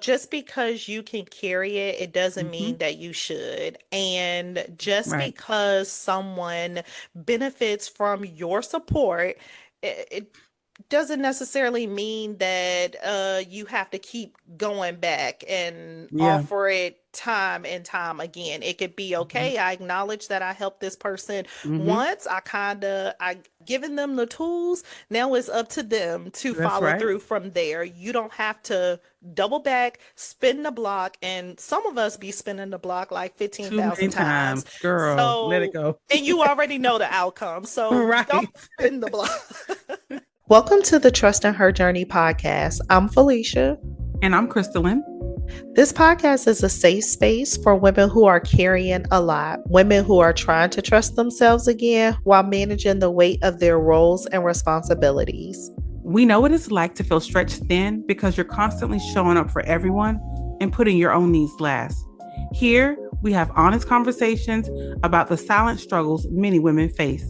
Just because you can carry it, it doesn't Hmm. mean that you should. And just Right. because someone benefits from your support, it doesn't necessarily mean that you have to keep going back and Yeah. offer it time and time again. It could be Hmm. okay. I acknowledge that I helped this person Hmm. once. I given them the tools. Now it's up to them to That's follow right. through from there. You don't have to double back, spin the block, and some of us be spinning the block like Too 15,000 many times. times, girl. Let it So, go. and you already know the outcome. So don't Right. spin the block. Welcome to the Trust in Her Journey podcast. I'm Felicia. And I'm Crystalline. This podcast is a safe space for women who are carrying a lot, women who are trying to trust themselves again while managing the weight of their roles and responsibilities. We know what it's like to feel stretched thin because you're constantly showing up for everyone and putting your own needs last. Here, we have honest conversations about the silent struggles many women face.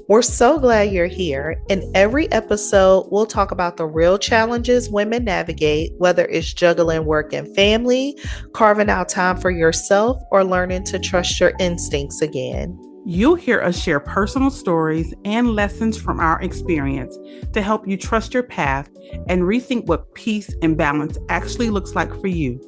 We're so glad you're here. In every episode, we'll talk about the real challenges women navigate, whether it's juggling work and family, carving out time for yourself, or learning to trust your instincts again. You'll hear us share personal stories and lessons from our experience to help you trust your path and rethink what peace and balance actually looks like for you.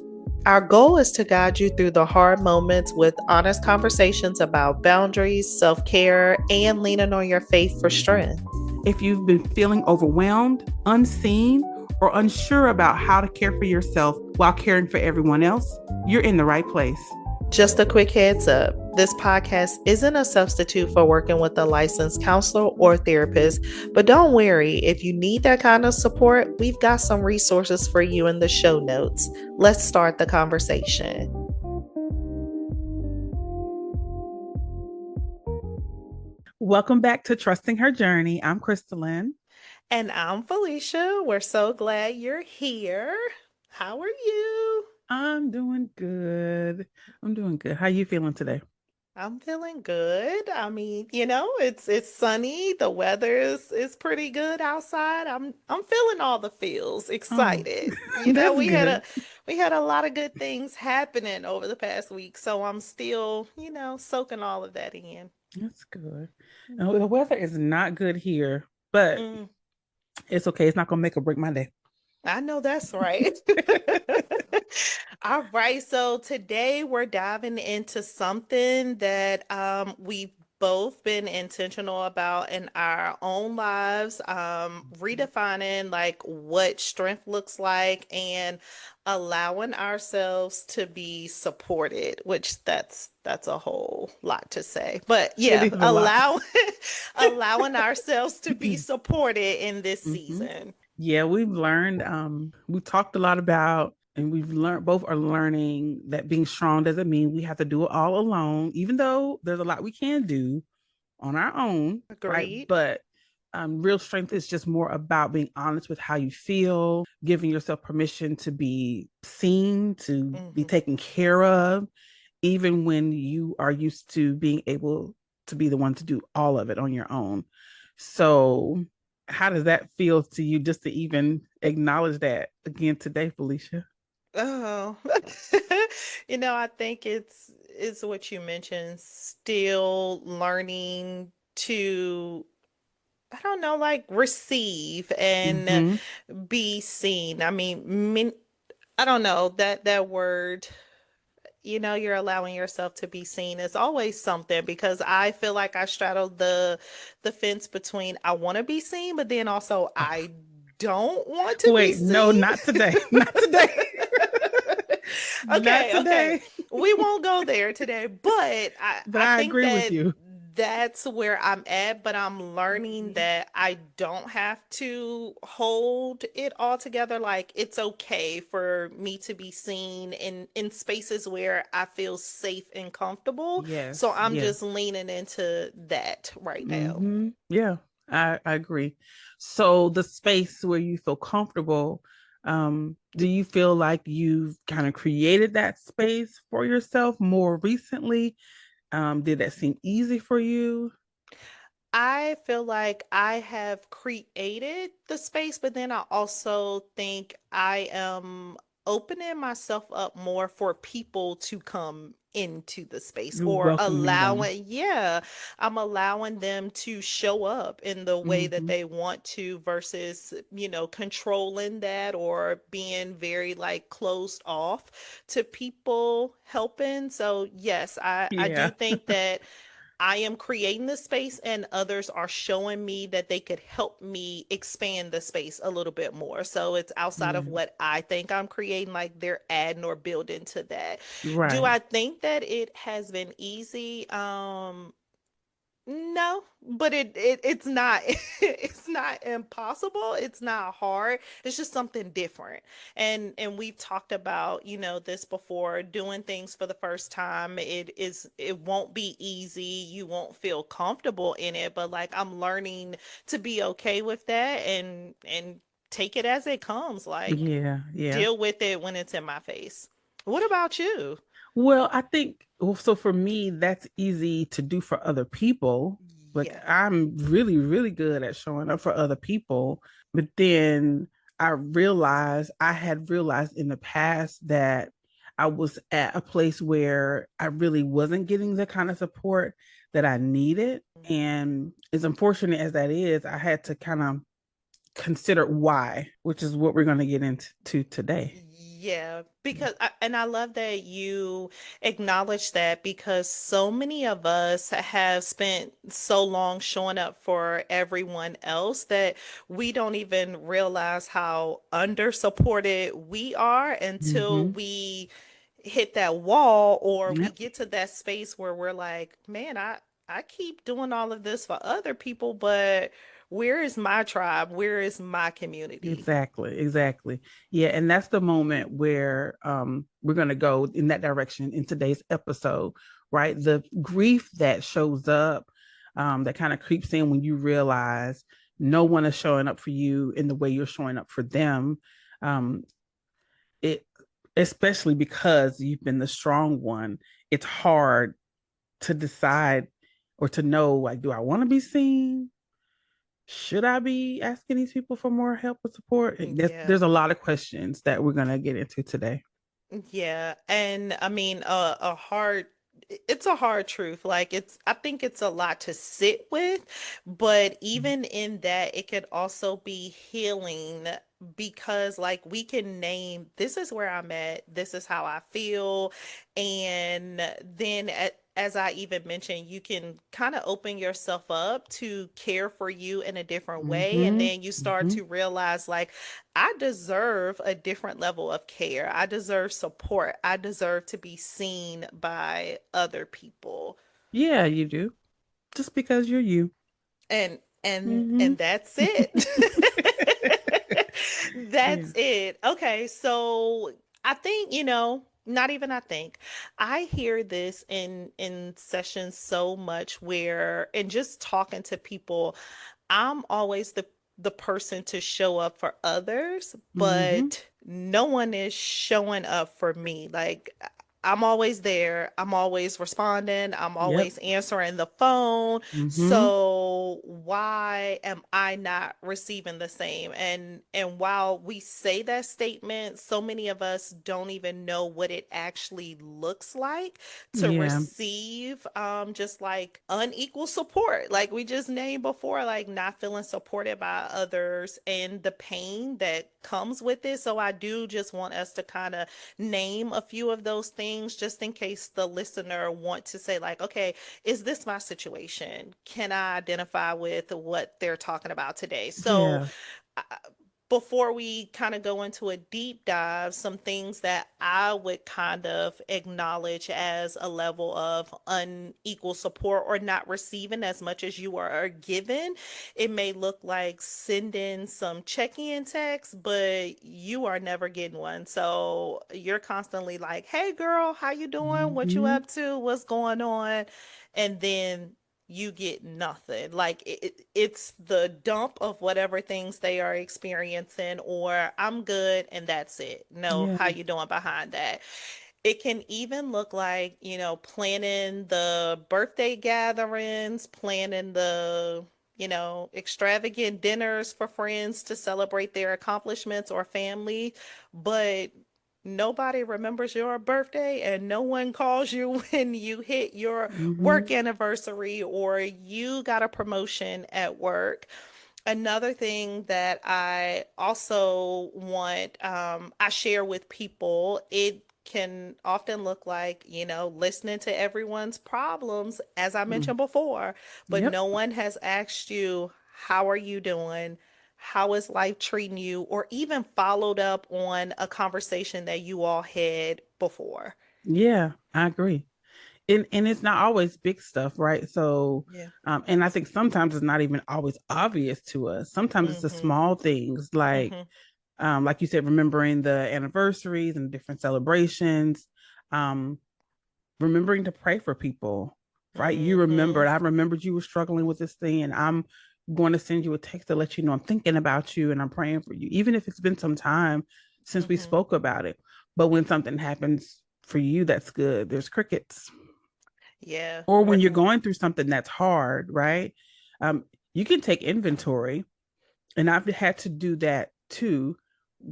Our goal is to guide you through the hard moments with honest conversations about boundaries, self care, and leaning on your faith for strength. If you've been feeling overwhelmed, unseen, or unsure about how to care for yourself while caring for everyone else, you're in the right place. Just a quick heads up, this podcast isn't a substitute for working with a licensed counselor or therapist, but don't worry, if you need that kind of support, we've got some resources for you in the show notes. Let's start the conversation. Welcome back to Trusting Her Journey. I'm Crystalline. And I'm Felicia. We're so glad you're here. How are you? I'm doing good. I'm doing good. How you feeling today? I'm feeling good. I mean, it's sunny. The weather is pretty good outside. I'm feeling all the feels, Oh, excited. that's We had a good. we had a lot of good things happening over the past week, so I'm still, soaking all of that in. That's good. The Mhm. weather is not good here, but Mm, it's okay. It's not gonna make or break my day. I know that's right. All right, so today we're diving into something that we've both been intentional about in our own lives, redefining like what strength looks like and allowing ourselves to be supported, which that's a whole lot to say. But It yeah, is a lot. allowing ourselves to be supported in this Hmm. season. Yeah, we've learned, we talked a lot about, and we've learned, both are learning that being strong doesn't mean we have to do it all alone, even though there's a lot we can do on our own, right? Agreed. But real strength is just more about being honest with how you feel, giving yourself permission to be seen, to be Hmm. taken care of, even when you are used to being able to be the one to do all of it on your own. So, how does that feel to you just to even acknowledge that again today, Felicia? Oh, I think it's what you mentioned, still learning to, I don't know, like receive and Mm-hmm. be seen. I mean, I don't know that word, you're allowing yourself to be seen is always something because I feel like I straddle the fence between I want to be seen, but then also Oh, I don't want to be wait, no, seen. not today. Not today. Not Okay, okay. today. We won't go there today, but I But I I think agree with that you. that's where I'm at, but I'm learning Mhm. that I don't have to hold it all together. Like it's okay for me to be seen in spaces where I feel safe and comfortable. So Yes, I'm yes. just leaning into that right now. Yeah, I agree. So the space where you feel comfortable, do you feel like you've kind of created that space for yourself more recently? Did that seem easy for you? I feel like I have created the space, but then I also think I am opening myself up more for people to come into the space, You're or welcoming them. allowing, yeah, I'm allowing them to show up in the way that Hmm. they want to versus, controlling that or being very like closed off to people helping. So yes, I do Yeah. think that I am creating the space and others are showing me that they could help me expand the space a little bit more. So it's outside of Yeah. what I think I'm creating, like they're adding or building to that. Do Right. I think that it has been easy? No, but it's not it's not impossible. It's not hard. It's just something different. And we've talked about, this before, doing things for the first time. It won't be easy. You won't feel comfortable in it, but like I'm learning to be okay with that and take it as it comes. Like Yeah. Yeah. deal with it when it's in my face. What about you? Well, I think well, so for me, that's easy to do for other people. Like Yeah. I'm really, really good at showing up for other people. But then I had realized in the past that I was at a place where I really wasn't getting the kind of support that I needed. And as unfortunate as that is, I had to kind of consider why, which is what we're going to get into today. Yeah, because and I love that you acknowledge that, because so many of us have spent so long showing up for everyone else that we don't even realize how under supported we are until Mm-hmm. we hit that wall, or we Yep. get to that space where we're like, man, I keep doing all of this for other people, but where is my tribe? Where is my community? Exactly, exactly. Yeah, and that's the moment where we're going to go in that direction in today's episode, right? The grief that shows up, that kind of creeps in when you realize no one is showing up for you in the way you're showing up for them. Um, it especially because you've been the strong one, it's hard to decide or to know, like, do I want to be seen? Should I be asking these people for more help or support? Yeah. There's a lot of questions that we're gonna get into today. Yeah, and I mean, it's a hard truth. Like I think it's a lot to sit with, but even in that, it could also be healing, because like we can name, this is where I'm at, this is how I feel, and then as I even mentioned, you can kind of open yourself up to care for you in a different way, and Mm-hmm. then you start Mm-hmm. to realize like I deserve a different level of care. I deserve support. I deserve to be seen by other people. Yeah, you do. Just because you're you. And and Mm-hmm. and that's it. Yeah. That's it. Okay, so I think, not even I think. I hear this in sessions so much, where and just talking to people, I'm always the person to show up for others, Mm-hmm. but no one is showing up for me. Like I'm always there. I'm always responding. I'm Yep. always answering the phone. Mm-hmm. So why am I not receiving the same? And while we say that statement, so many of us don't even know what it actually looks like to Yeah. receive just like unequal support, like we just named before, like not feeling supported by others and the pain that comes with it. So I do just want us to kind of name a few of those things, just in case the listener want to say like, okay, is this my situation? Can I identify with what they're talking about today? So Yeah. uh, before we kind of go into a deep dive, some things that I would kind of acknowledge as a level of unequal support or not receiving as much as you are given. It may look like sending some check-in texts, but you are never getting one. So you're constantly like, "Hey girl, how you doing? What you Mm-hmm. up to? What's going on?" And then you get nothing. Like it's the dump of whatever things they are experiencing, or I'm good and that's it. No, Yeah. how you doing behind that? It can even look like, planning the birthday gatherings, planning the, extravagant dinners for friends to celebrate their accomplishments or family, but Nobody remembers your birthday and no one calls you when you hit your Mm-hmm. work anniversary or you got a promotion at work. Another thing that I also want, I share with people, it can often look like, listening to everyone's problems, as I Mm. mentioned before, but Yep. no one has asked you, how are you doing? How is life treating you? Or even followed up on a conversation that you all had before. Yeah, I agree. And it's not always big stuff, right? So, Yeah. and I think sometimes it's not even always obvious to us. Sometimes it's the Mm-hmm. small things Mm-hmm. like you said, remembering the anniversaries and different celebrations, um, remembering to pray for people, right? You Mm-hmm. remembered, I remembered you were struggling with this thing, and I'm going to send you a text to let you know I'm thinking about you and I'm praying for you, even if it's been some time since we Mm-hmm. spoke about it. But when something happens for you, that's good. There's crickets. Yeah. Or when you're going through something that's hard, right? Um, you can take inventory, and I've had to do that too,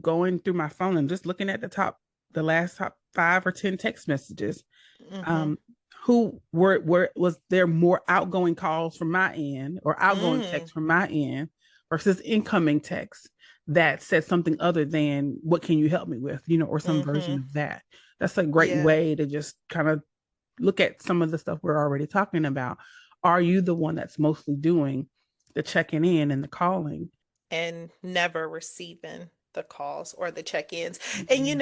going through my phone and just looking at the last top 5 or 10 text messages. Mm-hmm. Um, who were was there more outgoing calls from my end or outgoing Mm. texts from my end versus incoming texts that said something other than what can you help me with, or some version Mm-hmm. of that. That's a great Yeah. way to just kind of look at some of the stuff we're already talking about. Are you the one that's mostly doing the checking in and the calling? And never receiving the calls or the check-ins. And Mm-hmm.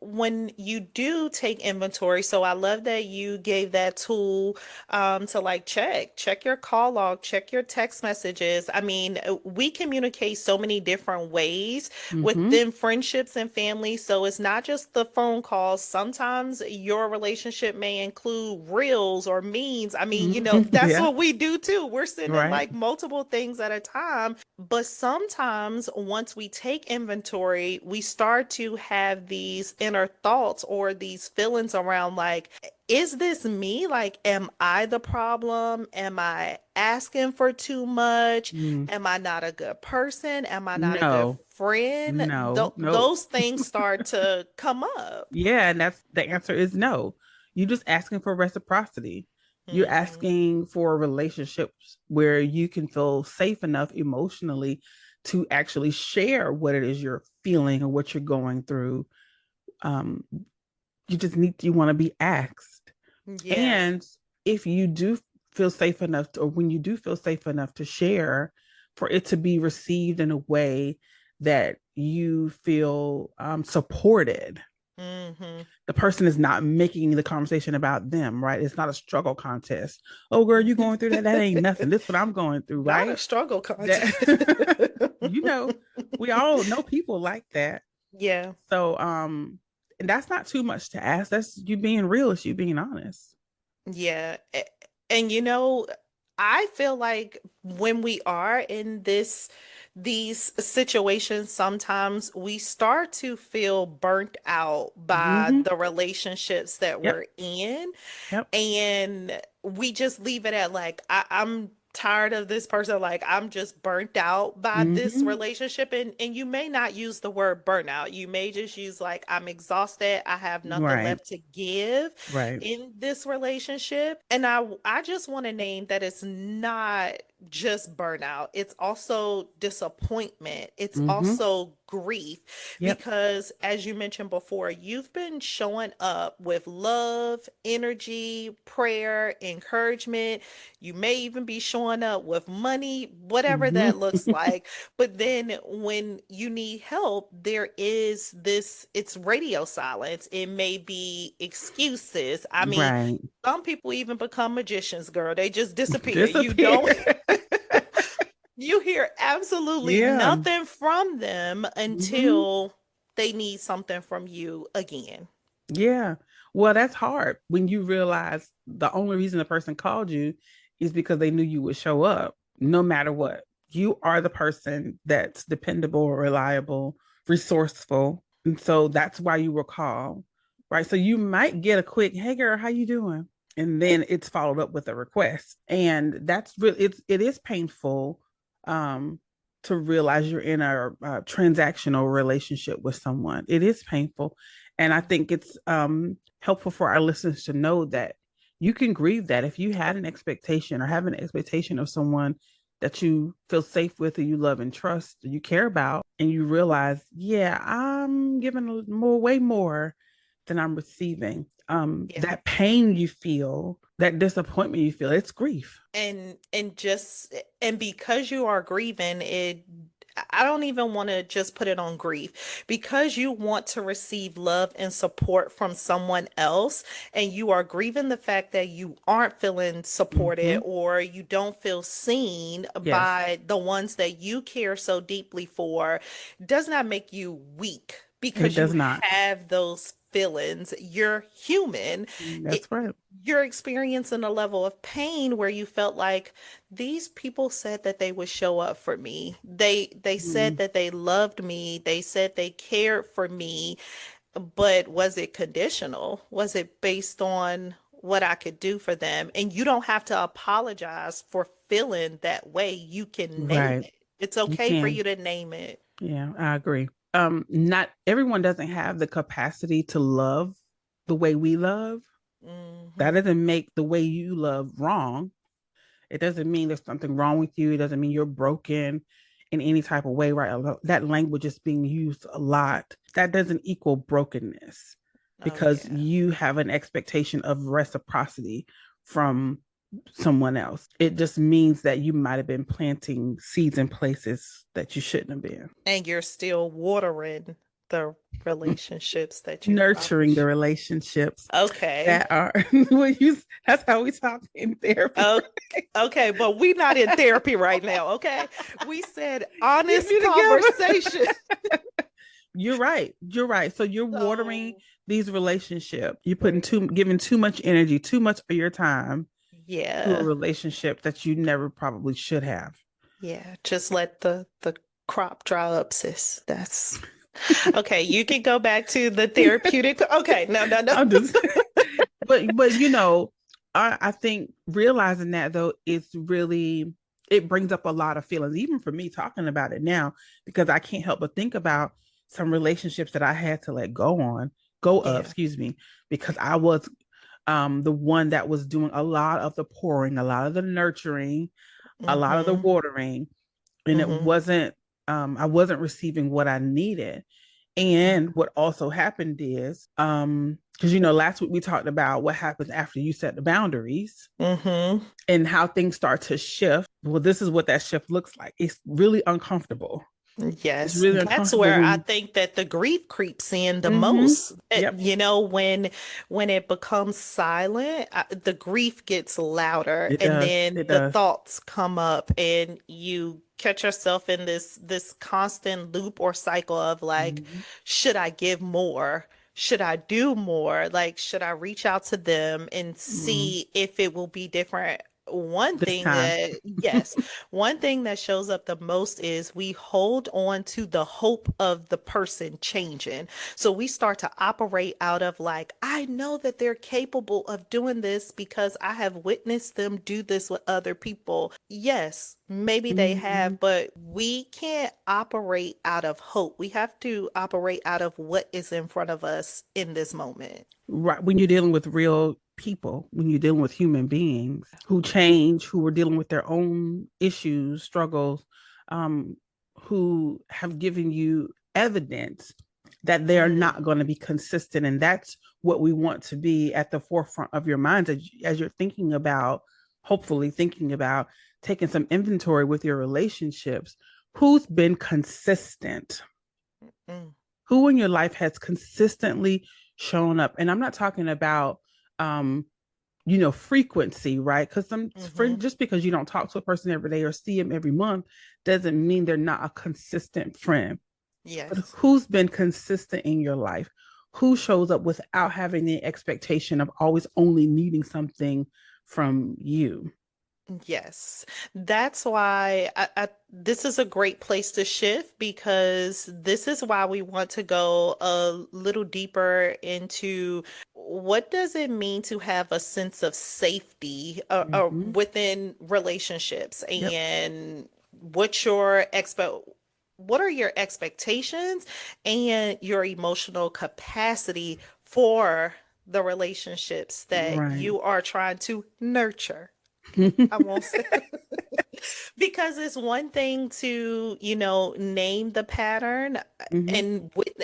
when you do take inventory, so I love that you gave that tool to like check your call log, check your text messages. I mean, we communicate so many different ways Mm-hmm. within friendships and family, so it's not just the phone calls. Sometimes your relationship may include reels or memes. I mean, Mm-hmm. that's Yeah. what we do too. We're sending Right. like multiple things at a time, but sometimes once we take inventory, we start to have these inner thoughts or these feelings around like, is this me? Like, am I the problem? Am I asking for too much? Mm. Am I not a good person? Am I not a good No. friend? No. No. Those things start to come up. Yeah, and that's the answer is no. You're just asking for reciprocity. You're Hmm. asking for relationships where you can feel safe enough emotionally to actually share what it is you're feeling or what you're going through. Um, you want to be asked. Yeah. And if you do feel safe enough or when you do feel safe enough to share, for it to be received in a way that you feel supported, Hmm. the person is not making the conversation about them, right? It's not a struggle contest. Oh, girl, you going through that? That ain't nothing. This is what I'm going through, Not a right? struggle content. That you know, we all know people like that. Yeah. So, and that's not too much to ask. That's you being real. It's you being honest. Yeah. And I feel like when we are in these situations, sometimes we start to feel burnt out by Mm-hmm. the relationships that Yep. we're in. Yep. And we just leave it at like, I'm tired of this person, like I'm just burnt out by this Mm-hmm. relationship. And you may not use the word burnout, you may just use like, I'm exhausted, I have nothing Right. left to give Right. in this relationship. And I just want to name that it's not just burnout, it's also disappointment, it's Mm-hmm. also grief, Yep. because as you mentioned before, you've been showing up with love, energy, prayer, encouragement. You may even be showing up with money, whatever that looks Mm-hmm. like. But then when you need help, there is this, it's radio silence. It may be excuses. I mean, Right. some people even become magicians, girl. They just disappear. You Disappear. don't you hear absolutely Yeah. nothing from them Mm-hmm. until they need something from you again. Yeah. Well, that's hard when you realize the only reason the person called you is because they knew you would show up no matter what. You are the person that's dependable, reliable, resourceful. And so that's why you were called. Right. So you might get a quick, hey girl, how you doing? And then it's followed up with a request. And that's really it is painful um to realize you're in a transactional relationship with someone. It is painful. And I think it's helpful for our listeners to know that you can grieve that if you had an expectation or have an expectation of someone that you feel safe with or you love and trust or you care about, and you realize, yeah, I'm giving more, way more than I'm receiving. Yeah. That pain you feel, that disappointment you feel, it's grief. And just and because you are grieving it, I don't even want to just put it on grief, because you want to receive love and support from someone else, and you are grieving the fact that you aren't feeling supported Mm-hmm. or you don't feel seen Yes, by the ones that you care so deeply for, does not make you weak it because you does not. have those feelings. You're human. That's It, right. you're experiencing a level of pain where you felt like these people said that they would show up for me. They said Mm, that they loved me. They said they cared for me, but was it conditional? Was it based on what I could do for them? And you don't have to apologize for feeling that way. You can name right. it. It's You okay for can. you to name it. Yeah, I agree. Not everyone doesn't have the capacity to love the way we love. That Hmm. doesn't make the way you love wrong. It doesn't mean there's something wrong with you. It doesn't mean you're broken in any type of way, right? That language is being used a lot. That doesn't equal brokenness Oh because yeah. you have an expectation of reciprocity from someone else. It just means that you might have been planting seeds in places that you shouldn't have been. And you're still watering the relationships that you probably Nurturing the should. relationships Okay. that are that's how we talk in therapy. Oh, okay, but we not in therapy right now, okay? We said Get honest me together. conversation. You're right. You're right. So you're watering So, these relationships. You're putting giving too much energy, too much of your time to a yeah. relationship that you never probably should have. Yeah, just let the crop dry up, sis. That's okay. You can go back to the therapeutic. Okay, no, no, no. I'm just but I think realizing that though is really, it brings up a lot of feelings, even for me talking about it now, because I can't help but think about some relationships that I had to let go of, Yeah. excuse me, because I was the one that was doing a lot of the pouring, a lot of the nurturing, a lot of the Mm-hmm. watering, and it Mm-hmm. wasn't I wasn't receiving what I needed. And what also happened is, because last week we talked about what happens after you set the boundaries Mm-hmm. and how things start to shift. Well, this is what that shift looks like. It's really uncomfortable. It's Yes, really that's uncomfortable where I when think that the grief creeps in the mm-hmm. most. Yep, You know, when it becomes silent, the grief gets louder, it and does. then It the does. thoughts come up, and you catch yourself in this constant loop or cycle of like, Mm-hmm. should I give more? Should I do more? Like, should I reach out to them and Mm-hmm. see if it will be different? One This thing time. that, yes. One thing that shows up the most is we hold on to the hope of the person changing. So we start to operate out of like, I know that they're capable of doing this because I have witnessed them do this with other people. Yes, maybe they Mm-hmm. have, but we can't operate out of hope. We have to operate out of what is in front of us in this moment. Right, when you're dealing with real people, when you're dealing with human beings who change, who are dealing with their own issues, struggles, um, who have given you evidence that they are Mm, not going to be consistent. And that's what we want to be at the forefront of your minds as you're thinking about, hopefully thinking about taking some inventory with your relationships. Who's been consistent? mm, Who in your life has consistently shown up? And I'm not talking about um frequency, right? Because some mm-hmm. friend, just because you don't talk to a person every day or see them every month doesn't mean they're not a consistent friend. But Yes. who's been consistent in your life? Who shows up without having the expectation of always only needing something from you? Yes, that's why this is a great place to shift, because this is why we want to go a little deeper into what does it mean to have a sense of safety Mm-hmm. within relationships, Yep. and what's your what are your expectations and your emotional capacity for the relationships that Right. you are trying to nurture. I won't say because it's one thing to, name the pattern Hmm.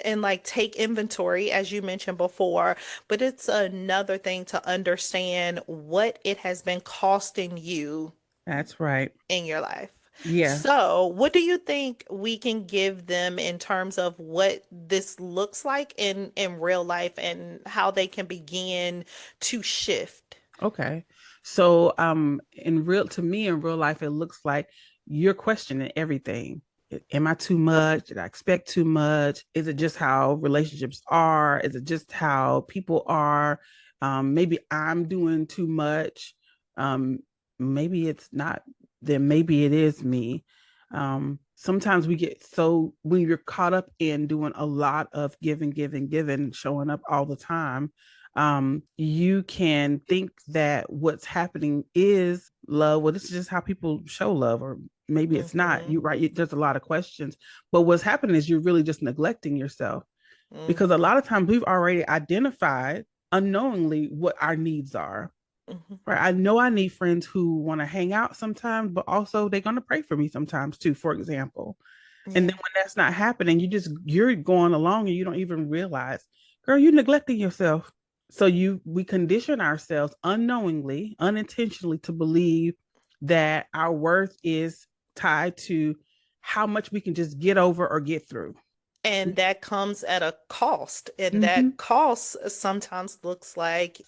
and like take inventory as you mentioned before, but it's another thing to understand what it has been costing you That's right. in your life. Yeah. So, what do you think we can give them in terms of what this looks like in real life and how they can begin to shift? Okay. So, to me, in real life, it looks like you're questioning everything. Am I too much? Did I expect too much? Is it just how relationships are? Is it just how people are? Maybe I'm doing too much. Um, maybe it's not, then maybe it is me. Sometimes we get so when you're caught up in doing a lot of giving, giving, giving, showing up all the time, you can think that what's happening is love. Well, this is just how people show love, or maybe it's not. Hmm. You right? There's a lot of questions, but what's happening is you're really just neglecting yourself because a Hmm. lot of times we've already identified unknowingly what our needs are. Hmm. Right? I know I need friends who want to hang out sometimes, but also they're going to pray for me sometimes too. For example, and then Yeah. when that's not happening, you're going along and you don't even realize, girl, you're neglecting yourself. So we condition ourselves unknowingly, unintentionally to believe that our worth is tied to how much we can just get over or get through. And that comes at a cost. And Mm-hmm. that cost sometimes looks like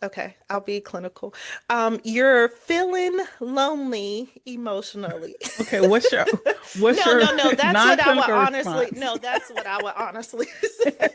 okay, I'll be clinical. You're feeling lonely emotionally. Okay, what's No, your no, no. That's what I would non-clinical honestly, response? no, that's what I would honestly say.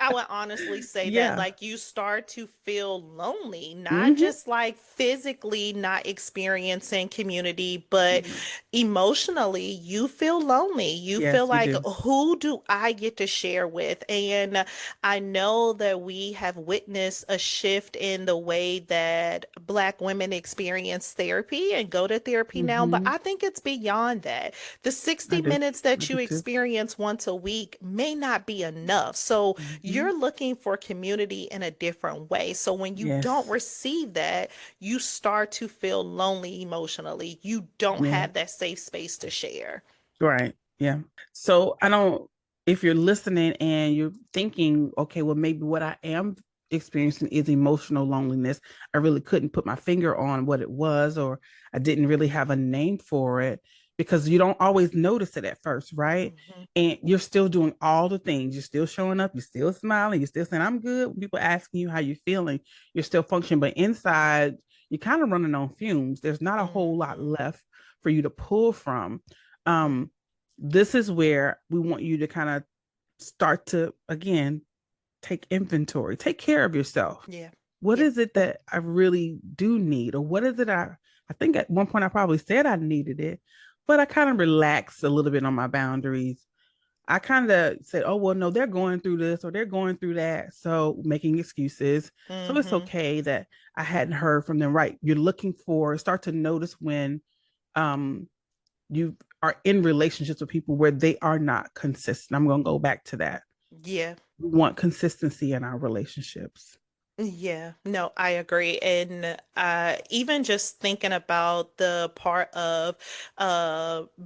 I would honestly say that Yeah. like you start to feel lonely, not Mm-hmm. just like physically not experiencing community, but emotionally you feel lonely. You feel Yes, you like do. who do I get to share with? And I know that we have witnessed a shift in the way that Black women experience therapy and go to therapy now, but Mm-hmm. I think it's beyond that. The I 60 do. minutes I that do you too. experience once a week may not be enough. So Mm-hmm. you're looking for community in a different way. So when you don't Yes. receive that, you start to feel lonely emotionally. You don't Yeah. have that safe space to share. Right. Yeah. So I don't, if you're listening and you're thinking, okay, well, maybe what I am experiencing is emotional loneliness. I really couldn't put my finger on what it was, or I didn't really have a name for it because you don't always notice it at first, right? Mhm. And you're still doing all the things. You're still showing up. You're still smiling. You're still saying, I'm good. When people asking you how you're feeling, you're still functioning. But inside, you're kind of running on fumes. There's not a whole lot Mhm. left for you to pull from. Mhm. um this is where we want you to kind of start to again take inventory, take care of yourself. Yeah. What Yeah. is it that I really do need, or what is it I think at one point I probably said I needed it, but I kind of relaxed a little bit on my boundaries. I kind of said, oh well, no, they're going through this or they're going through that, so making excuses. So it's Mhm. okay that I hadn't heard from them. Right, you're looking for, start to notice when um you are in relationships with people where they are not consistent. I'm going to go back to that. Yeah. We want consistency in our relationships. Yeah, no, I agree. And even just thinking about the part of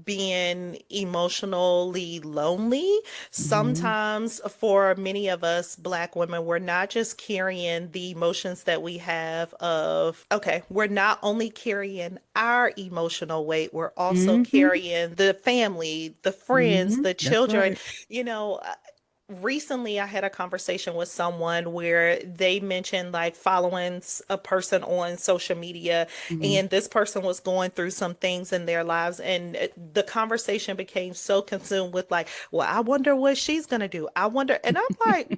being emotionally lonely, Mm-hmm. sometimes for many of us Black women, we're not just carrying the emotions that we have of, okay, we're not only carrying our emotional weight, we're also Mm-hmm. carrying the family, the friends, Mm-hmm. the That's children, right. you know. Recently I had a conversation with someone where they mentioned like following a person on social media, Mm-hmm. and this person was going through some things in their lives, and the conversation became so consumed with like, well, I wonder what she's gonna do. I wonder, and I'm like,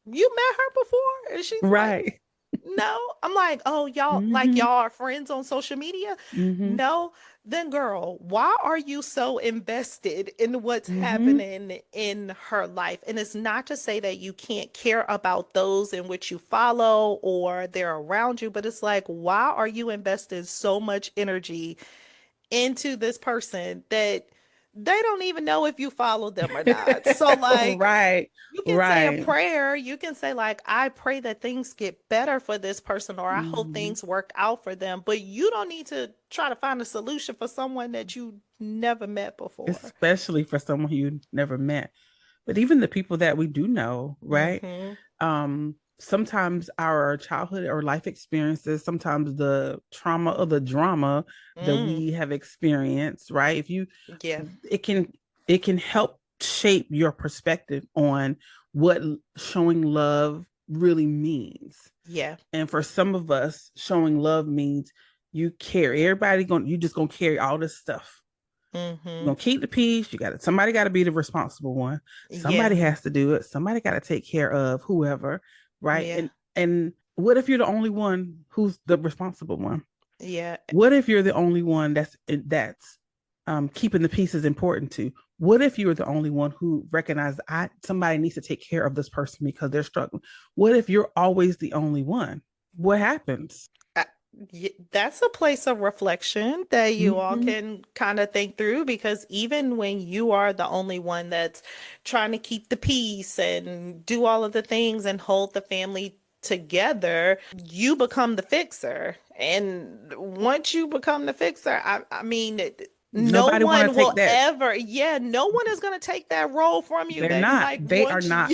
you met her before? And she's like, Right. no. I'm like, oh, Mm-hmm. y'all are friends on social media? Mm-hmm. No. Then, girl, why are you so invested in what's Mm-hmm. happening in her life? And it's not to say that you can't care about those in which you follow or they're around you, but it's like, why are you investing so much energy into this person that they don't even know if you follow them or not. So like Right, you can say a right. prayer, you can say like I pray that things get better for this person or I hope Mhm. things work out for them, but you don't need to try to find a solution for someone that you never met before. Especially for someone you never met. But even the people that we do know, right? Mm-hmm. Sometimes our childhood or life experiences, sometimes the trauma or the drama that Mm, we have experienced, right? If you yeah. it can it can help shape your perspective on what showing love really means. Yeah. And for some of us, showing love means you carry everybody going, you just gonna carry all this stuff. You're Mm-hmm. gonna keep the peace. You got somebody got to be the responsible one. Yeah. Somebody has to do it. Somebody got to take care of whoever, right? Yeah. And what if you're the only one who's the responsible one? Yeah. What if you're the only one that's keeping the peace is important to? What if you're the only one who recognizes somebody needs to take care of this person because they're struggling? What if you're always the only one? What happens? I- that's a place of reflection that you all Mm-hmm. can kind of think through because even when you are the only one that's trying to keep the peace and do all of the things and hold the family together, you become the fixer. And once you become the fixer, I mean, no Nobody want to one will take that. ever, yeah, no one is going to take that role from you, They're baby. not. Like They are once you, not.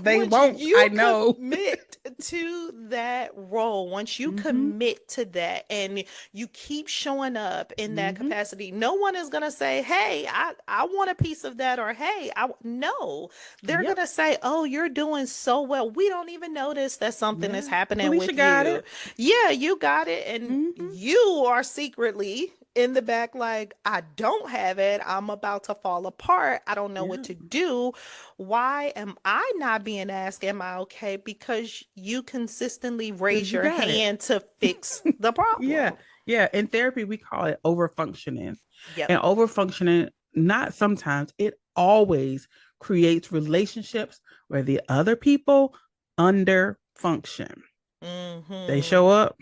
They once won't. I you know. commit to that role, once you Mm-hmm. commit to that and you keep showing up in that Mm-hmm. capacity, no one is going to say, hey, I want a piece of that, or hey, no, they're going Yep. to say, oh, you're doing so well. We don't even notice that something is Yeah. happening Felicia with got you. it. Yeah, you got it. And Mm-hmm. you are secretly in the back, like, I don't have it. I'm about to fall apart. I don't know what Yeah. to do. Why am I not being asked, am I okay? Because you consistently Because raise you your got it. hand to fix the Yeah. problem. Yeah. In therapy, we call it overfunctioning. Yep. And overfunctioning, not sometimes, it always creates relationships where the other people under function. They show Mm-hmm. up,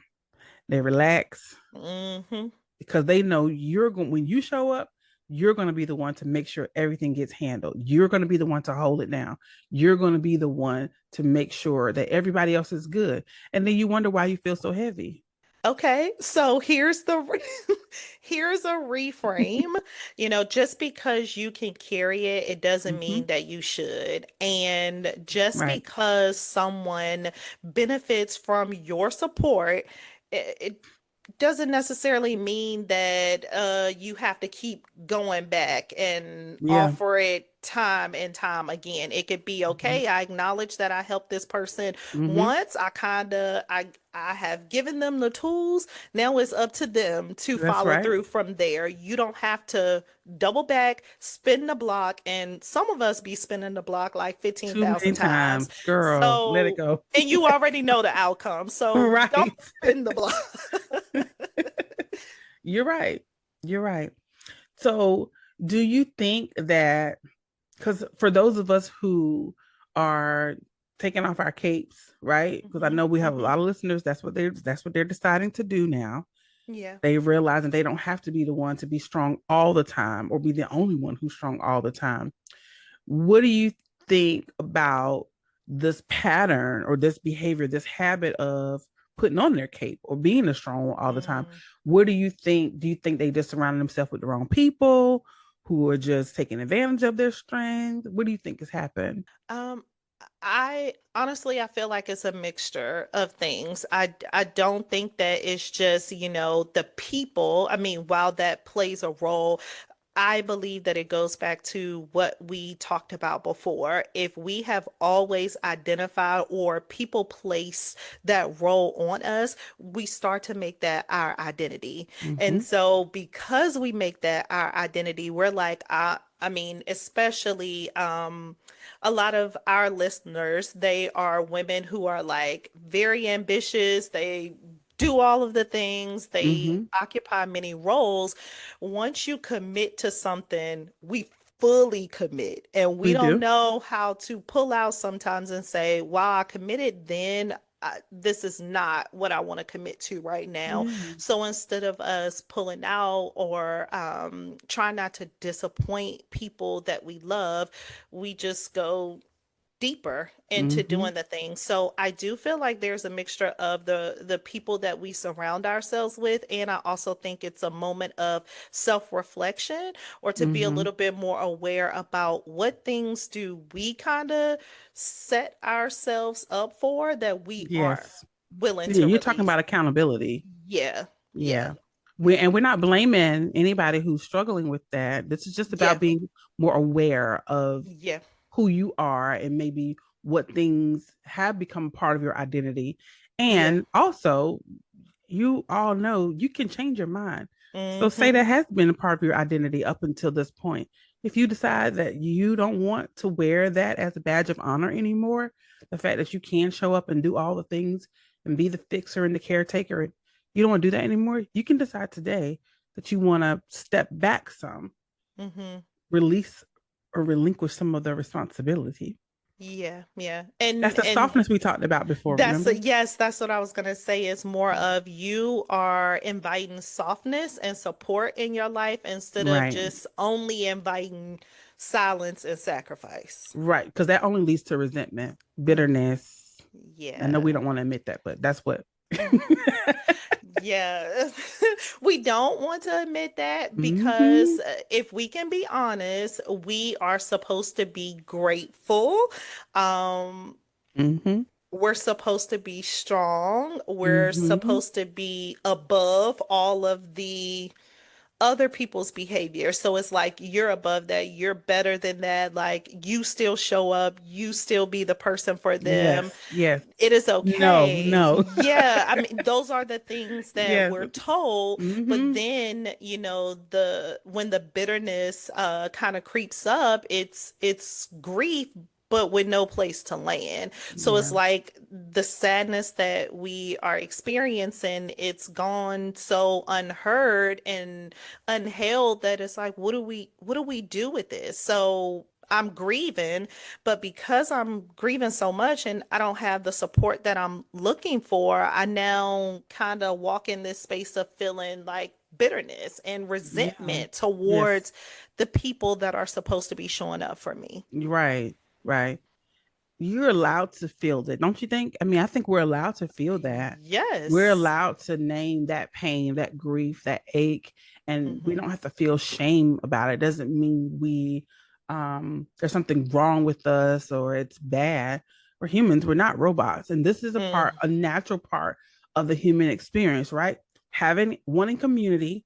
they relax, Mm-hmm. because they know you're going when you show up, you're going to be the one to make sure everything gets handled. You're going to be the one to hold it down. You're going to be the one to make sure that everybody else is good. And then you wonder why you feel so heavy. Okay, so here's a reframe. Just because you can carry it, it doesn't Mm-hmm. mean that you should. And just Right. because someone benefits from your support, it doesn't necessarily mean that you have to keep going back and Yeah. offer it time and time again. It could be Mm-hmm. okay. I acknowledge that I helped this person Mm-hmm. once. I have given them the tools. Now it's up to them to That's follow right. through from there. You don't have to double back, spin the block, and some of us be spinning the block like Too 15,000 many times. times, girl. Let it So, go. and you already know the outcome. So don't Right. spin the block. You're right. You're right. So, do you think that, because for those of us who are taking off our capes, right? Because I Hmm. know we have a Hmm. lot of listeners. That's what they're deciding to do now. Yeah. They realize that they don't have to be the one to be strong all the time or be the only one who's strong all the time. What do you think about this pattern or this behavior, this habit of putting on their cape or being a strong one all the time? Mm. What do you think? Do you think they just surround themselves with the wrong people who are just taking advantage of their strength? What do you think has happened? Um, I honestly, I feel like it's a mixture of things. I don't think that it's just, the people. I mean, while that plays a role, I believe that it goes back to what we talked about before. If we have always identified or people place that role on us, we start to make that our identity. And Mm-hmm. so because we make that our identity, we're like, I mean, especially a lot of our listeners, they are women who are like very ambitious. They do all of the things, they Mm-hmm. occupy many roles. Once you commit to something, we fully commit, and we We don't do. know how to pull out sometimes and say, wow, I committed then. this is not what I want to commit to right now. Yeah. So instead of us pulling out or trying not to disappoint people that we love, we just go deeper into Mm-hmm. doing the thing. So I do feel like there's a mixture of the people that we surround ourselves with, and I also think it's a moment of self-reflection or to be a Mm-hmm. little bit more aware about what things do we kind of set ourselves up for that we aren't Yes. willing Yeah, to you're talking release. about accountability. Yeah. Yeah. Yeah. We're not blaming anybody who's struggling with that. This is just about Yeah. being more aware of Yeah. who you are and maybe what things have become part of your identity. Yeah. And also, you all know you can change your mind. So say Mm-hmm. that has been a part of your identity up until this point. If you decide that you don't want to wear that as a badge of honor anymore, the fact that you can show up and do all the things and be the fixer and the caretaker, you don't want to do that anymore. You can decide today that you want to step back some, Mm-hmm. release or relinquish some of the responsibility. Yeah, yeah. That's the And softness we talked about before, that's remember? yes, that's what I was gonna say. It's more of you are inviting softness and support in your life instead of Right. just only inviting silence and sacrifice. Right. Because that only leads to resentment, Hmm. bitterness. I know we Yeah. don't want to admit that, but that's what. Yeah. We don't want to admit that Mm-hmm. because if we can be honest, we are supposed to be grateful. Um, Mm-hmm. we're supposed to be strong. We're Mm-hmm. supposed to be above all of the other people's behavior. So it's like you're above that, you're better than that. Like you still show up, you still be the person for them. Yes. Yes. It is No. okay. No. Yeah, I mean, those are the things that Yes. we're told, but Mm-hmm. then, the when the bitterness kind of creeps up, it's grief, but with no place to land. So it's Yeah. like the sadness that we are experiencing, it's gone so unheard and unheld that it's like, what do we do with this? So I'm grieving, but because I'm grieving so much and I don't have the support that I'm looking for, I now kind of walk in this space of feeling like bitterness and Yeah. resentment Yes. towards the people that are supposed to be showing up for me. Right. Right. You're allowed to feel that, don't you think? I mean, I think we're allowed to feel that. We're Yes. allowed to name that pain, that grief, that ache, and we Hmm. don't have to feel shame about it. It doesn't mean we there's something wrong with us or it's bad. We're humans, we're not robots. And this is Mm. a natural part of the human experience, right? Having one in community,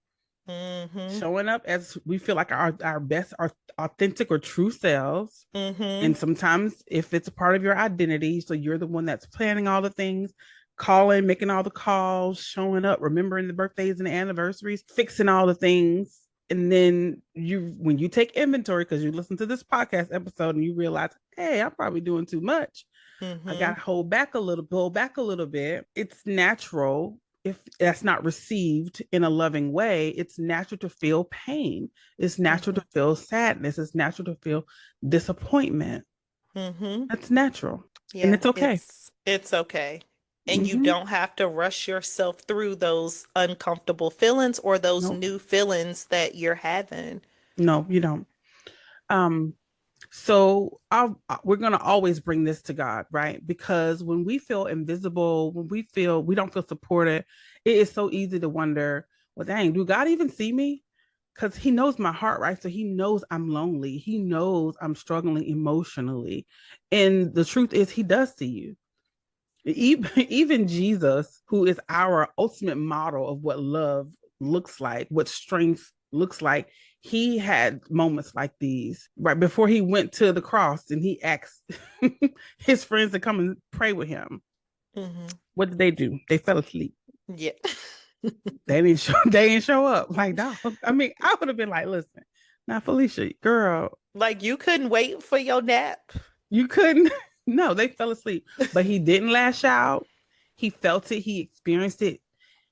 Hmm. showing up as we feel like our best, our authentic or true selves, Hmm. and sometimes if it's a part of your identity, so you're the one that's planning all the things, calling, making all the calls, showing up, remembering the birthdays and the anniversaries, fixing all the things. And then when you take inventory, because you listen to this podcast episode and you realize, hey, I'm probably doing too much. I got Hmm. to hold back a little bit. It's natural if that's not received in a loving way. It's natural to feel pain. It's natural Hmm. to feel sadness. It's natural to feel disappointment. Hmm. That's natural. And Yeah, it's okay. it's okay. And you Mm-hmm. don't have to rush yourself through those uncomfortable feelings or those No, new feelings that you're having. no, you don't. Um, so we're going to always bring this to God, right? Because when we feel invisible, when we don't feel supported, it is so easy to wonder, well, dang, do God even see me? Because he knows my heart, right? So he knows I'm lonely. He knows I'm struggling emotionally. And the truth is, he does see you. Even Jesus, who is our ultimate model of what love looks like, what strength looks like, he had moments like these right before he went to the cross and he asked his friends to come and pray with him. Hmm. What did they do? They fell asleep. Yeah. They didn't show. They didn't show up. Like, dog. I mean, I would have been like, listen, now Felicia, girl, Like you couldn't wait for your nap. you couldn't. No, they fell asleep. But he didn't lash out. He felt it. He experienced it.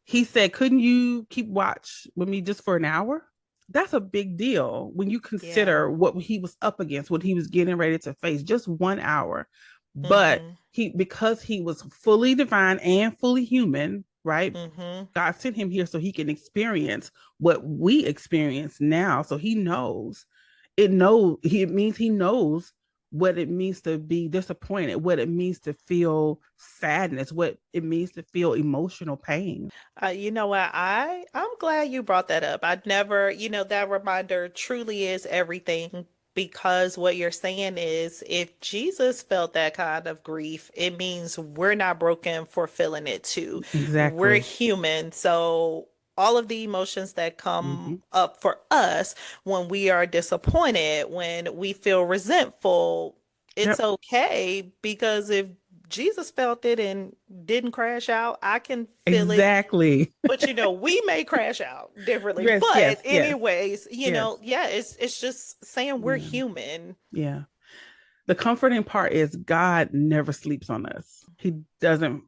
He said, couldn't you keep watch with me just for an hour? That's a big deal when you Yeah. consider what he was up against, what he was getting ready to face. Just 1 hour. But Mm-hmm. because he was fully divine and fully human, right? Mm-hmm. God sent him here so he can experience what we experience now. So he knows it means he knows what it means to be disappointed, what it means to feel sadness, what it means to feel emotional pain. You know what? I'm glad you brought that up. I'd never, that reminder truly is everything because what you're saying is if Jesus felt that kind of grief, it means we're not broken for feeling it too. We're Exactly. human, so all of the emotions that come Mm-hmm. up for us when we are disappointed, when we feel resentful, it's Yep. okay because if Jesus felt it and didn't crash out, I can feel it, Exactly. but we may crash out differently. Yes, But yes, yes, anyways, yes. yeah, it's just saying we're Yeah. human. Yeah. The comforting part is God never sleeps on us. He doesn't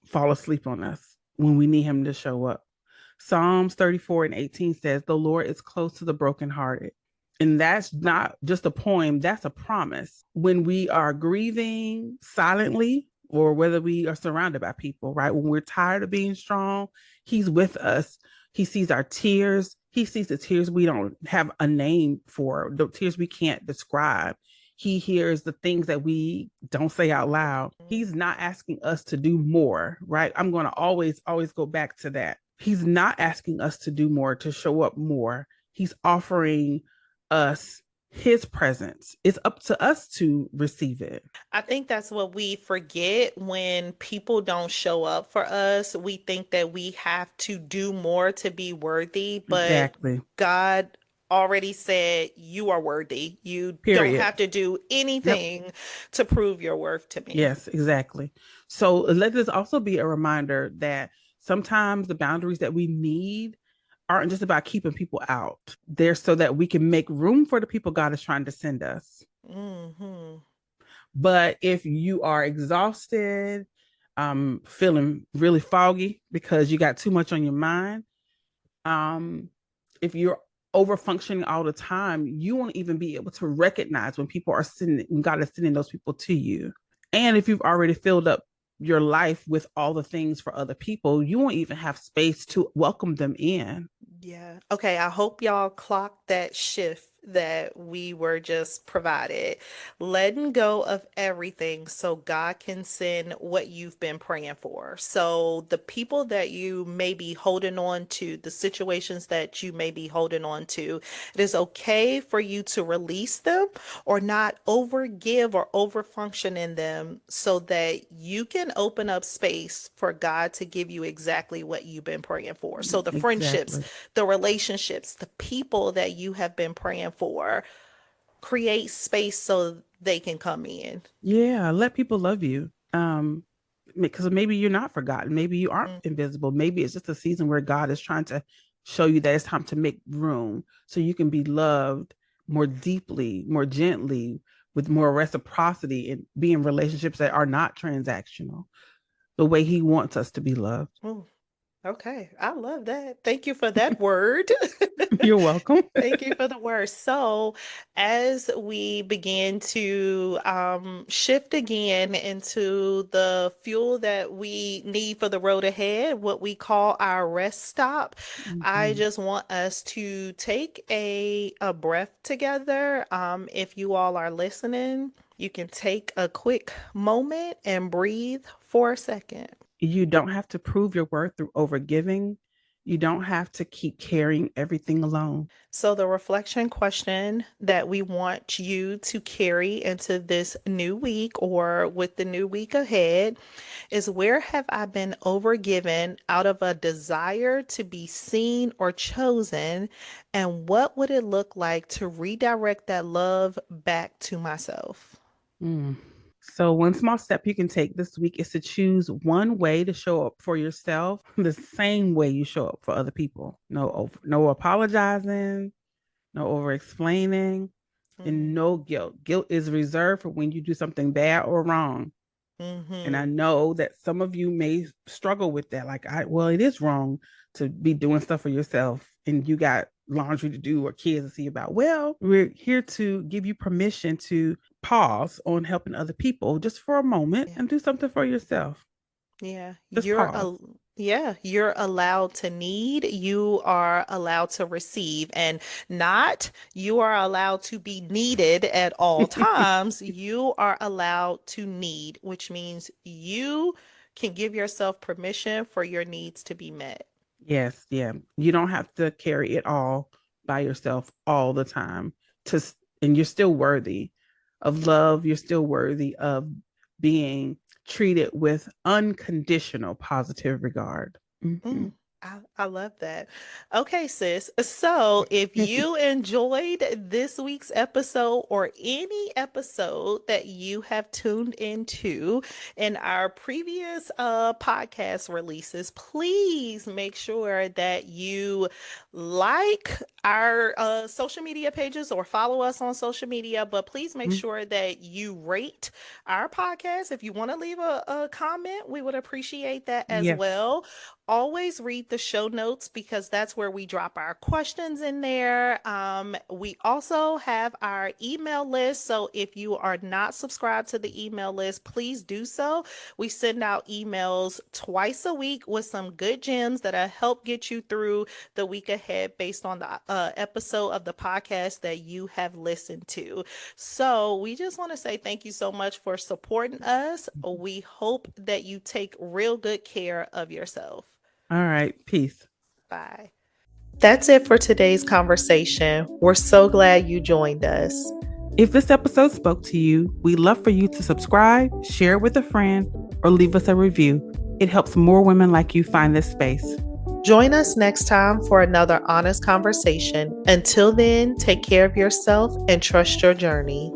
fall asleep on us when we need him to show up. Psalms 34 and 18 says, "The Lord is close to the brokenhearted." And that's not just a poem, that's a promise. When we are grieving silently, or whether we are surrounded by people, right? When we're tired of being strong, he's with us. He sees our tears. He sees the tears we don't have a name for, the tears we can't describe. He hears the things that we don't say out loud. He's not asking us to do more, right? I'm going to always go back to that. He's not asking us to do more, to show up more. He's offering us his presence. It's up to us to receive it. I think that's what we forget when people don't show up for us. We think that we have to do more to be worthy, but Exactly. God already said you are worthy. You don't Period. have to do Yep. anything to prove your worth to me. Yes, exactly. So let this also be a reminder that sometimes the boundaries that we need aren't just about keeping people out. They're so that we can make room for the people God is trying to send us. Hmm. But if you are exhausted, feeling really foggy because you got too much on your mind, um, if you're over functioning all the time, you won't even be able to recognize when people are sending, when God is sending those people to you. And if you've already filled up your life with all the things for other people, you won't even have space to welcome them in. Yeah. Okay. I hope y'all clocked that shift that we were just provided. Letting go of everything so God can send what you've been praying for. So, the people that you may be holding on to, the situations that you may be holding on to, it is okay for you to release them or not overgive or overfunction in them so that you can open up space for God to give you exactly what you've been praying for. So, the friendships, Exactly. the relationships, the people that you have been praying for, create space so they can come in. Yeah, let people love you. Because maybe you're not forgotten. Maybe you aren't Mm. invisible. Maybe it's just a season where God is trying to show you that it's time to make room so you can be loved more deeply, more gently, with more reciprocity and be in relationships that are not transactional, the way He wants us to be loved. Oh, okay. I love that. Thank you for that word. You're welcome. Thank you for the word. So, as we begin to shift again into the fuel that we need for the road ahead, what we call our rest stop, I Mhm. just want us to take a breath together. If you all are listening, you can take a quick moment and breathe for a second. You don't have to prove your worth through overgiving. You don't have to keep carrying everything alone. So, the reflection question that we want you to carry into this new week or with the new week ahead is, where have I been overgiven out of a desire to be seen or chosen? And what would it look like to redirect that love back to myself? Mm. So, one small step you can take this week is to choose one way to show up for yourself the same way you show up for other people. No apologizing, no over explaining, and Mm-hmm. no guilt. Guilt is reserved for when you do something bad or wrong. And I Mm-hmm. know that some of you may struggle with that. Well, it is wrong to be doing stuff for yourself, and you got laundry to do or kids to see about. Well, we're here to give you permission to pause on helping other people just for a moment Yeah. and do something for yourself. Yeah, Just pause. you're allowed to need, you are allowed to receive, and not you are allowed to be needed at all times. You are allowed to need, which means you can give yourself permission for your needs to be met. Yes, yeah. You don't have to carry it all by yourself all the time. To and you're still worthy of love. You're still worthy of being treated with unconditional positive regard. Mhm. Mm, I love that. Okay, sis. So if you enjoyed this week's episode or any episode that you have tuned into in our previous podcast releases, please make sure that you like our social media pages or follow us on social media. But please make sure that you rate our podcast. If you want to leave a comment, we would appreciate that as Yes. well. Always read the show notes because that's where we drop our questions in there. We also have our email list. So if you are not subscribed to the email list, please do so. We send out emails twice a week with some good gems that'll help get you through the week ahead based on the episode of the podcast that you have listened to. So we just want to say thank you so much for supporting us. We hope that you take real good care of yourself. All right. Peace. Bye. That's it for today's conversation. We're so glad you joined us. If this episode spoke to you, we'd love for you to subscribe, share it with a friend, or leave us a review. It helps more women like you find this space. Join us next time for another honest conversation. Until then, take care of yourself and trust your journey.